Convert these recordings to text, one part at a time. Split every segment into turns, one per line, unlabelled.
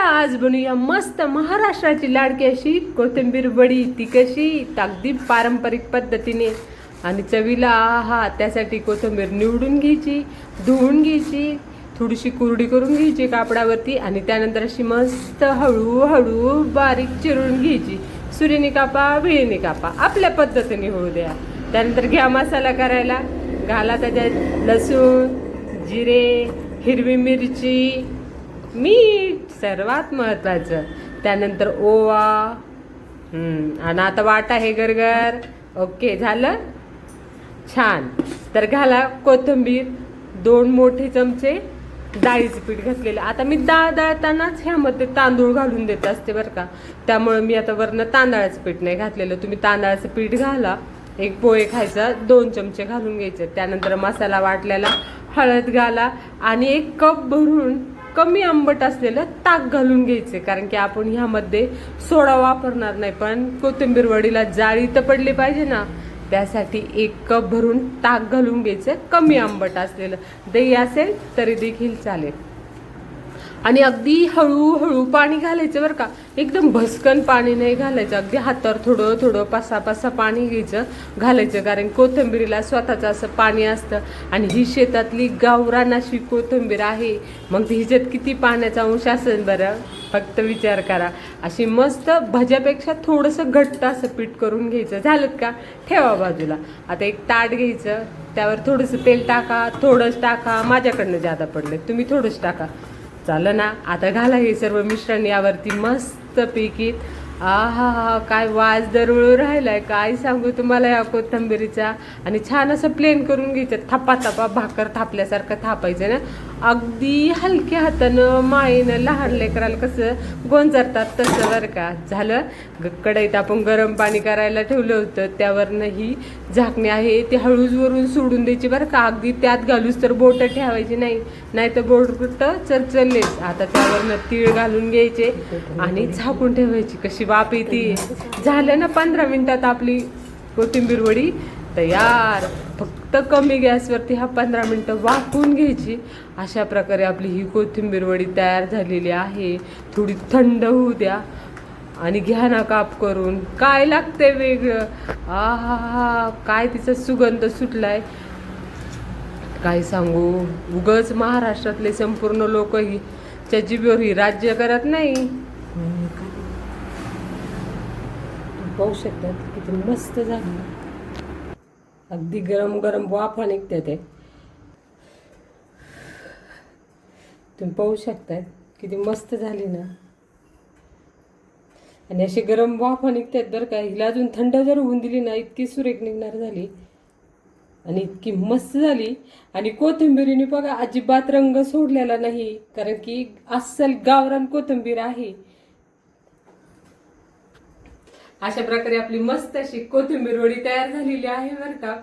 आज बनवूया मस्त महाराष्ट्राची लाडकी अशी कोथिंबीर वडी. ती कशी अगदी पारंपरिक पद्धतीने आणि चवीला आहा. त्यासाठी कोथिंबीर निवडून घ्यायची, धुवून घ्यायची, थोडीशी कुरडी करून घ्यायची कापडावरती आणि त्यानंतर अशी मस्त हळूहळू बारीक चिरून घ्यायची. सुरीने कापा, विळीने कापा, आपल्या पद्धतीने होऊ द्या. त्यानंतर घ्या मसाला करायला. घाला त्याच्यात लसूण, जिरे, हिरवी मिरची, मीठ सर्वात महत्त्वाचं. त्यानंतर ओवा आणि आता वाटा हे गरगर. ओके, झालं छान. तर घाला कोथिंबीर, 2 मोठे चमचे डाळीचं पीठ घातलेलं. आता मी डाळ दळतानाच ह्यामध्ये तांदूळ घालून देत असते बरं का, त्यामुळे मी आता वरनं तांदळाचं पीठ नाही घातलेलं. तुम्ही तांदळाचं पीठ घाला. एक पोहे खायचा 2 चमचे घालून घ्यायचे. त्यानंतर मसाला वाटलेला, हळद घाला आणि 1 कप भरून कमी आंबट असलेलं ताक घालून घ्यायचे. कारण की आपण ह्यामध्ये सोडा वापरणार नाही, पण कोथिंबीर वडीला जाळी तर पडली पाहिजे ना, त्यासाठी 1 कप भरून ताक घालून घ्यायचं. कमी आंबट असलेलं दही असेल तरी देखील चालेल. आणि अगदी हळूहळू पाणी घालायचं बरं का, एकदम भसकन पाणी नाही घालायचं. अगदी हातावर थोडं थोडं पासा पाणी घालायचं. कारण कोथिंबीरीला स्वतःचं असं पाणी असतं आणि ही शेतातली गावरान अशी कोथिंबीर आहे. मग हिच्यात किती पाण्याचा अंश असेल बरं, फक्त विचार करा. अशी मस्त भज्यापेक्षा थोडंसं घट्ट असं पीठ करून घ्यायचं. झालं का, ठेवा बाजूला. आता एक ताट घ्यायचं, त्यावर थोडंसं तेल टाका, थोडंच टाका. माझ्याकडनं जादा पडले, तुम्ही थोडंच टाका, चालं ना. आता घाला हे सर्व मिश्रण यावरती मस्त पैकी. आहा, काय वास दरवळू राहिलाय, काय सांगू तुम्हाला या कोथिंबीरीचा. आणि छान असं प्लेन करून घ्यायचं. थप्पा भाकर थापल्यासारखं थापायचं ना, अगदी हलक्या हातानं मायेनं. लहान लेकराला कसं गोंजरतात तसं बरं का. झालं. कढईत आपण गरम पाणी करायला ठेवलं होतं, त्यावरनं ही झाकणी आहे ती हळूच वरून सोडून द्यायची बरं का. अगदी त्यात घालूच तर बोटं ठेवायची नाही, नाही तर बोट चरचरलेच. आता त्यावरनं तीळ घालून घ्यायचे आणि झाकून ठेवायची. कशी वाफ येते. झालं ना, 15 मिनिटात आपली कोथिंबीर वडी तयार. फक्त कमी गॅसवरती 15 मिनिटं वाफवून घ्यायची. अशा प्रकारे आपली ही कोथिंबीर वडी तयार झालेली आहे. थोडी थंड होऊ द्या आणि घ्या ना काप करून. काय लागतंय वेगळं. आहा, काय तिचा सुगंध सुटलाय, काय सांगू. उगच महाराष्ट्रातले संपूर्ण लोक ही च्या जिभेवर ही राज्य करत नाही. पाहू शकतात किती मस्त झाली. अगदी गरम गरम वाफा निघते ते, तुम्ही पाहू शकताय किती मस्त झाली ना. आणि अशी गरम वाफा निघतात बरं का. हिला अजून थंड जर होऊन दिली ना, इतकी सुरेख निघणार झाली आणि इतकी मस्त झाली. आणि कोथिंबीरीने बघा अजिबात रंग सोडलेला नाही, कारण की अस्सल गावरान कोथिंबीर आहे. अशा प्रकारे आपली मस्त अशी कोथिंबीर वडी तयार झालेली आहे बरं का.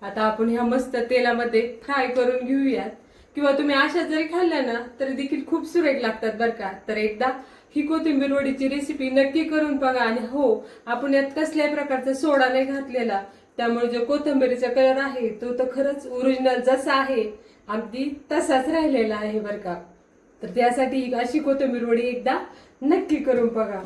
आता आपण ह्या मस्त तेलामध्ये फ्राय करून घेऊयात, किंवा तुम्ही अशा जरी खाल्ल्या ना तरी देखील खूप सुरेख लागतात बरं का. तर एकदा ही कोथिंबीर वडीची रेसिपी नक्की करून बघा. आणि हो, आपण यात कसल्याही प्रकारचा सोडा नाही घातलेला, त्यामुळे जो कोथिंबीरीचा कलर आहे तो तर खरंच ओरिजिनल जसा आहे अगदी तसाच राहिलेला आहे बरं का. तर त्यासाठी अशी कोथिंबीर वडी एकदा नक्की करून बघा.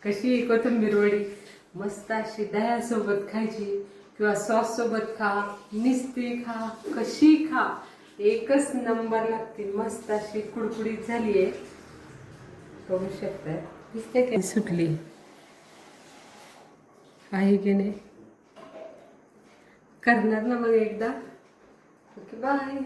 कशी कोथिंबीर वडी मस्त अशी दह्यासोबत खायची, किंवा सॉस सोबत खा, निस्ती खा, कशी खा, एकच नंबर लागते. मस्त अशी कुडकुडीत झाली आहे, बघू शकताय. दिसते काय सुटली आहे की नाही. करणार ना मग एकदा. Okay, bye.